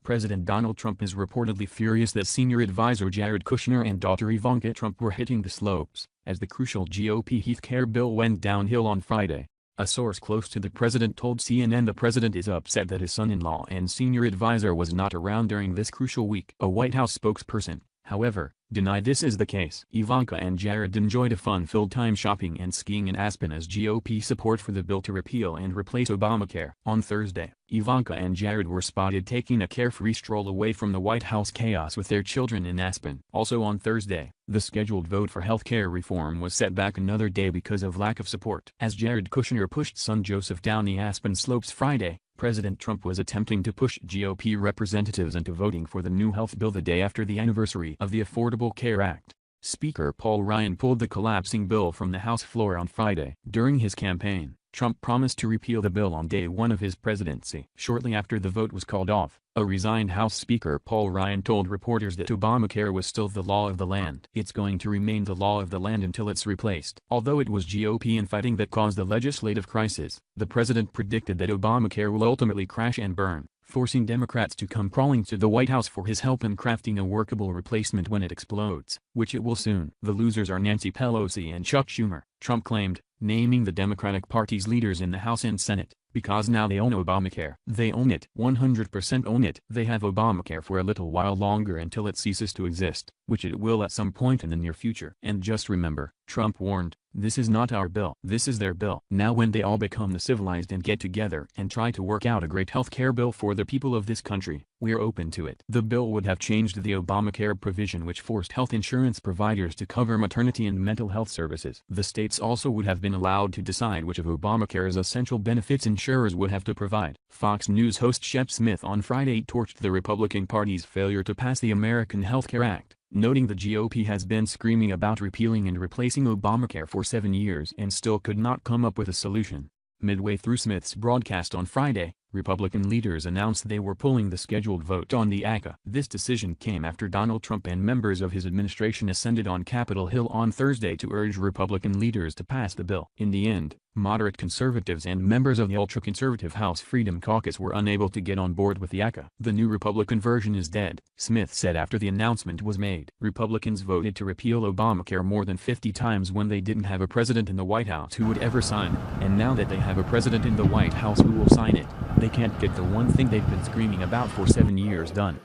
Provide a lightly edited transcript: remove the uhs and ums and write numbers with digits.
President Donald Trump is reportedly furious that senior advisor Jared Kushner and daughter Ivanka Trump were hitting the slopes as the crucial GOP healthcare bill went downhill on Friday. A source close to the president told CNN the president is upset that his son-in-law and senior advisor was not around during this crucial week. A White House spokesperson, however, denied this is the case. Ivanka and Jared enjoyed a fun-filled time shopping and skiing in Aspen as GOP support for the bill to repeal and replace Obamacare. On Thursday, Ivanka and Jared were spotted taking a carefree stroll away from the White House chaos with their children in Aspen. Also on Thursday, the scheduled vote for health care reform was set back another day because of lack of support. As Jared Kushner pushed son Joseph down the Aspen slopes Friday, President Trump was attempting to push GOP representatives into voting for the new health bill the day after the anniversary of the Affordable Care Act. Speaker Paul Ryan pulled the collapsing bill from the House floor on Friday. During his campaign, Trump promised to repeal the bill on day one of his presidency. Shortly after the vote was called off, a resigned House Speaker Paul Ryan told reporters that Obamacare was still the law of the land. It's going to remain the law of the land until it's replaced. Although it was GOP infighting that caused the legislative crisis, the president predicted that Obamacare will ultimately crash and burn, forcing Democrats to come crawling to the White House for his help in crafting a workable replacement when it explodes, which it will soon. The losers are Nancy Pelosi and Chuck Schumer, Trump claimed, naming the Democratic Party's leaders in the House and Senate, because now they own Obamacare. They own it. 100% own it. They have Obamacare for a little while longer until it ceases to exist, which it will at some point in the near future. And just remember, Trump warned, this is not our bill. This is their bill. Now when they all become the civilized and get together and try to work out a great health care bill for the people of this country, we're open to it. The bill would have changed the Obamacare provision which forced health insurance providers to cover maternity and mental health services. The states also would have been allowed to decide which of Obamacare's essential benefits insurers would have to provide. Fox News host Shep Smith on Friday torched the Republican Party's failure to pass the American Health Care Act, noting the GOP has been screaming about repealing and replacing Obamacare for 7 years and still could not come up with a solution. Midway through Smith's broadcast on Friday, Republican leaders announced they were pulling the scheduled vote on the ACA. This decision came after Donald Trump and members of his administration ascended on Capitol Hill on Thursday to urge Republican leaders to pass the bill. In the end, moderate conservatives and members of the ultra-conservative House Freedom Caucus were unable to get on board with the ACA. The new Republican version is dead, Smith said after the announcement was made. Republicans voted to repeal Obamacare more than 50 times when they didn't have a president in the White House who would ever sign it. And now that they have a president in the White House who will sign it, they can't get the one thing they've been screaming about for 7 years done.